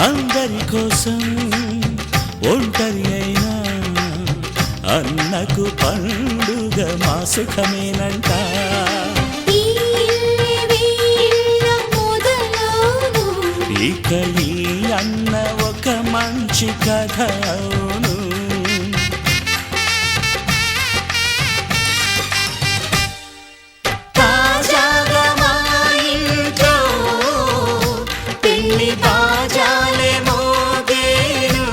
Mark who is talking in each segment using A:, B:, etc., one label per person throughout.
A: అందరి కోసం ఒంటరి అయినా అన్నకు పండుగ మా సుఖమేనంట. ఇక ఈ అన్న ఒక మంచి కథ అవును. తాజాగా మా ఇంట్లో పెళ్లి బాజాలే మోగేను.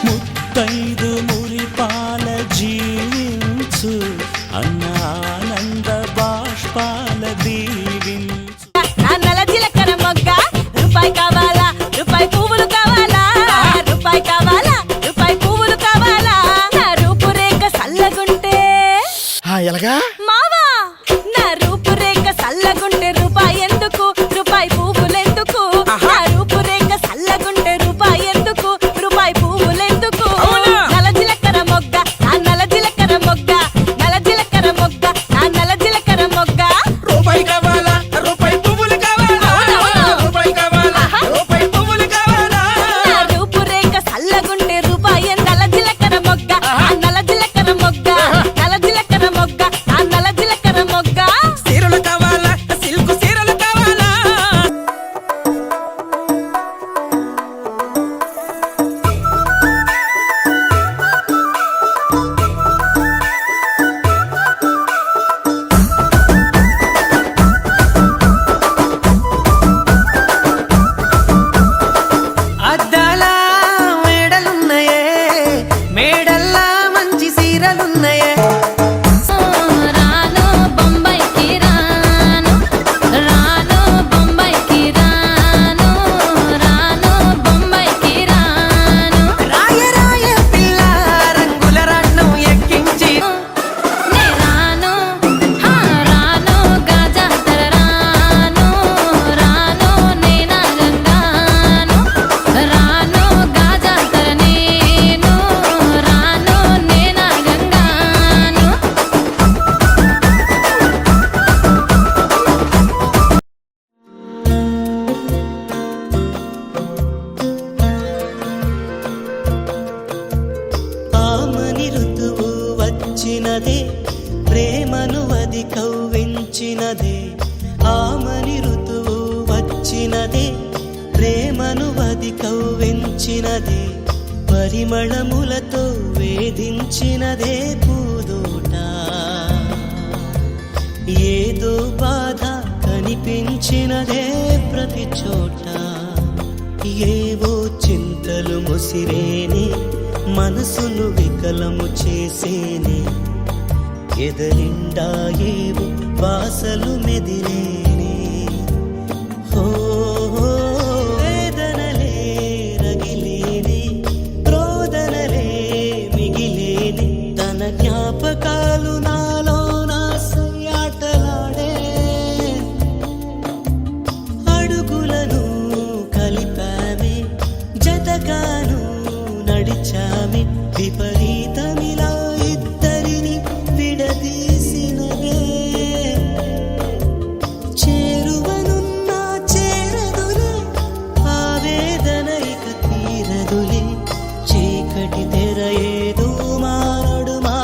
A: ముత్తైదు మురిపాల జీవించు అన్న ఆనంద బాష్పాల దీవించు.
B: నల్ల జీలకర్ర మొగ్గ రూపాయి కావాలా, రూపాయి పువ్వులు కావాలా, రూపాయి కావాలా, రూపాయి పువ్వులు కావాలా. నా రూపురేఖ సల్లగుంటే
C: ఎలాగా
B: మావా, నా రూపురేఖ సల్లగుంటే రూపాయి ఎందుకు, రూపాయి పువ్వులెందుకు. నా రూపురేఖ సల్లగుంటే రూపాయి ఎందుకు, రూపాయి పువ్వులెందుకు. నల్ల జీలకర్ర మొగ్గ నా నల్ల జీలకర్ర మొగ్గ, నల్ల జీలకర్ర మొగ్గ నా నల్ల జీలకర్ర మొగ్గ.
C: రూపాయి కావాలా, రూపాయి పువ్వులు కావాలా, రూపాయి కావాలా, రూపాయి పువ్వులు కావాలా.
B: నా రూపురేఖ సల్లగుంటే రూపాయి నల్ల జీలకర్ర మొగ్గ, నల్ల జీలకర్ర మొగ్గ, నల్ల జీలకర్ర మొగ్గ, నల్ల జీలకర్ర మొగ్గ.
C: సీరలు కావాలా, సిల్క్ సీరలు కావాలా. అద్దాల మేడలున్నాయే, మేడల్లా మంచి సీరలున్నాయే.
B: రాను బొంబాయికి రాను, రాను బొంబాయికి రాను, రాను బొంబాయికి రాను.
C: రాయ రాయ పిల్ల రంగుల రాట్నం ఎక్కించి
B: నే రాను, రాను గాజాతర రాను, రాను నేనా గంగాను, రాను గాజాతర నేను, రాను నేనా గంగాను.
A: ఆమని ఋతువు వచ్చినదే, ప్రేమను అది కవ్వించినదే. ఆమని ఋతువు వచ్చినదే, ప్రేమను అది కవ్వించినదే. పరిమళములతో వేధించినదే పూదోట. ఏదో బాధ కనిపించినదే ప్రతి చోట. ఏవో చింతలు ముసిరేని మనసును వికలము చేసేనే. ఎదరిండా ఏవో వాసలు మెదిలేనే. వేదనలే రగిలేనే, రోదనలే మిగిలేనే. తన జ్ఞాపకాలు నాలో నాసయాటలాడే. అడుగులను కలిపామే, జతగాను నడిచామే. విపరీతమిలా ఇద్దరిని విడదీసినదే. చేరువనున్నా చేరదులే, ఆవేదన ఇక తీరదులే. చీకటి తెర ఏదో మారడు మా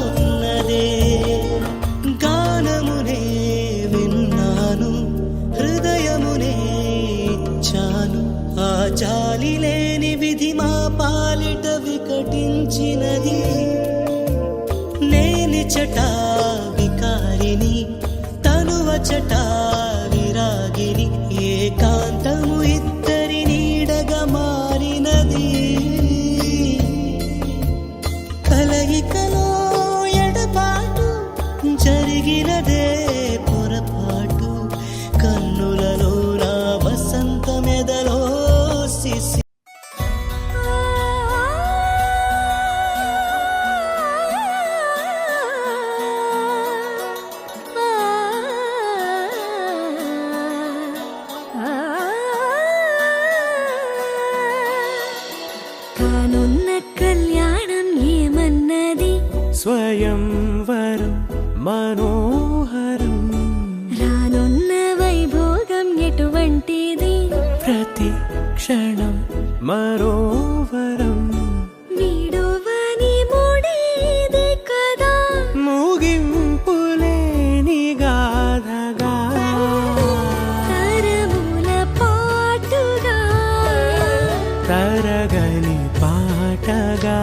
A: ఉన్నదే. గానమునే విన్నాను, హృదయమునే ఇచ్చాను. ఆ జాలి లేని విధి మా పాలిట వికటించినది. నేనిచట వికారిని, తన ముచ్చట విరాగిని ఏకాంతము ఇద్దరి నీడగా మారినది కలయికలో ఎడబాటు జరిగినదే పొరపాటు కన్నులలో నా వసంతమెదలో సిసి
B: కానున్న కళ్యాణం ఏమన్నది
A: స్వయంవరం మనోహరం
B: రానున్న వైభోగం ఎటువంటిది
A: ప్రతి క్షణం మరోవరం
B: వీడువని మూడేది కదా
A: ముగింపులేని గాథగా
B: తరముల పాటుగా
A: తరగని పాటగా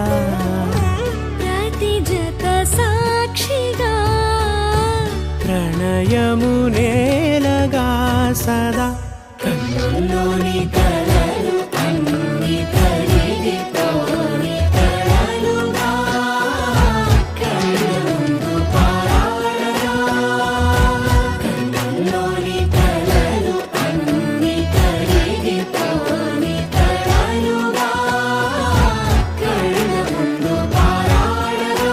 B: ప్రతి జత సాక్షిగా
A: ప్రణయము నేలగా సదా కన్నుల్లోని కలలు అన్ని కరిగిపోని కలలుగా కళ్ళ ముందు పారాడగా కన్నుల్లోని కలలు అన్ని కరిగిపోని కలలుగా కళ్ళ ముందు పారాడగా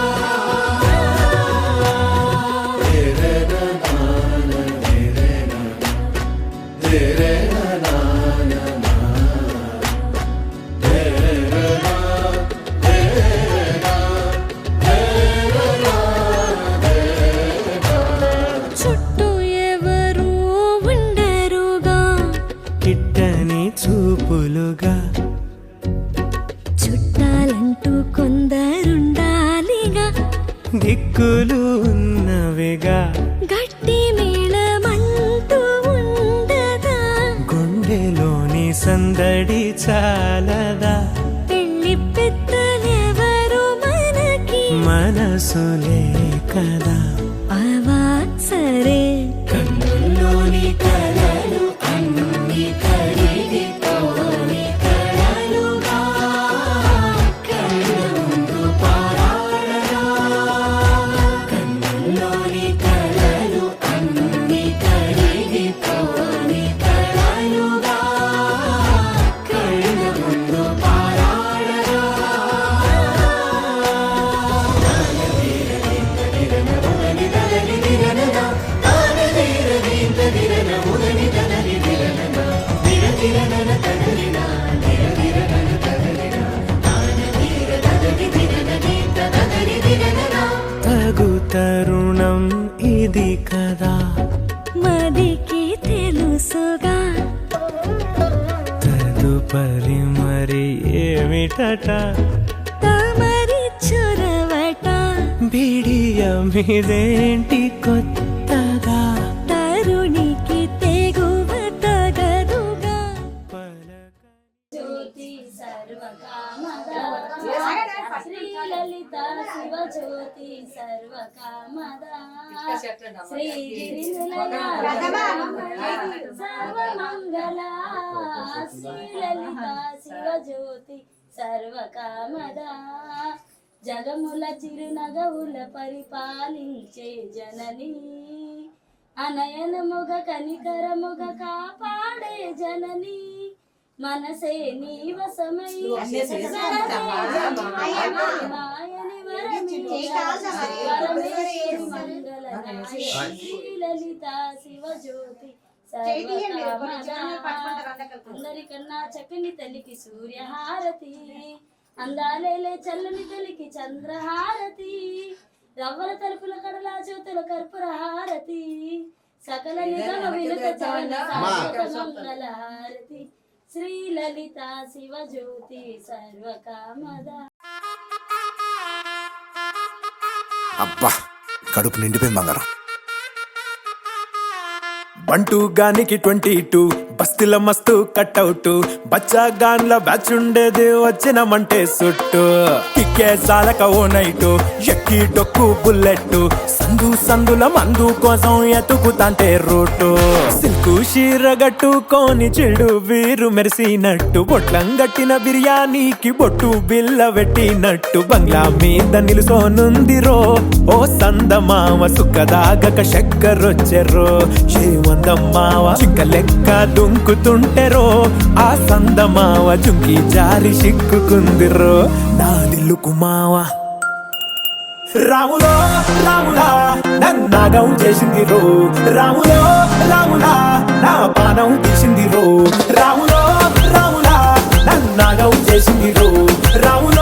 B: చుట్టూ ఎవరు ఉండరుగా
A: కిట్టని చూపులుగా
B: చుట్టాలంటూ కొందరుండాలిగా
A: దిక్కులు ఉన్నవిగా
B: గట్టి మేళమంటూ ఉండదా
A: గుండెలోని సందడి చాలదా
B: పెళ్లి పెద్దలెవరు మనకి
A: మనసులే కదా
B: అవా సరే
A: కన్నుల్లోని కలలు అన్ని కరిగిపోని కలలుగా కళ్ళ ముందు పారాడగా కన్నుల్లోని కలలు అన్ని కరిగిపోని కలలుగా కళ్ళ ముందు పారాడగా తగు తరుణం ఇది కదా
B: మదికి తెలుసుగా
A: తదుపరి మరి ఏమిటట
B: తమరి చొరవట
A: బిడియమిదేంటి కొత్తగా
B: తరుణికి తెగువ తగదుగా జ్యోతి సర్వకామదా శ్రీలలిత శివ జ్యోతి సర్వకామదా సర్వమంగళ శ్రీలలిత శివ జ్యోతి సర్వకామదా జగముల చిరునగవుల పరిపాలించే జనని అనయనముగ కనికరముగ కాపాడే జనని మనసే నీ వశమై మాయని వరమేశ్వరి మంగళ లలిత శివ జ్యోతి అందరికన్నా చక్కని తల్లికి సూర్యహారతి అందాలేలే చల్లని తల్లికి చంద్రహారతి రవ్వల తలుపుల కడల జ్యోతుల కర్పూర హారతి సకల నిగమ వినుత చవన మంగళ హారతి శ్రీ లలిత శివ జ్యోతి సర్వకామద.
D: అబ్బా కడుపు నిండిపోయింది బంగారం. బంటూ గానికి 22 బస్తిల మస్తు కట్అవుట్ బచ్చా గాన్ల బ్యాచ్ ఉండేది వచ్చినమంటే సుట్టు కిక్కే సాలక ఓ నైటు ఎక్కి డొక్కు బుల్లెట్ సందుల మందు కోసం ఎతుకుతాంటే రూటు సిల్కు షీరగట్టుకోని చెడు వీరు మెరిసినట్టు బొట్లం గట్టిన బిర్యానీకి బొట్టు బిల్ల పెట్టినట్టు బంగ్లా మీద నిలుసోనుందిరో ఓ సందమావ సుఖదాగక చక్కరొచ్చెరో ఏమందమ్మావ చిక్క లెక్క దుంకుతుంటెరో ఆ సందమావ జుంకి జారి సిక్కుకుందిరో నా దిల్లుకు మావ రాములో రాములా నన్నాగం చేసింది రో రాములో రాములా నా పానం తీసింది రో రాములో రాములా నన్నాగం చేసింది రో రాములో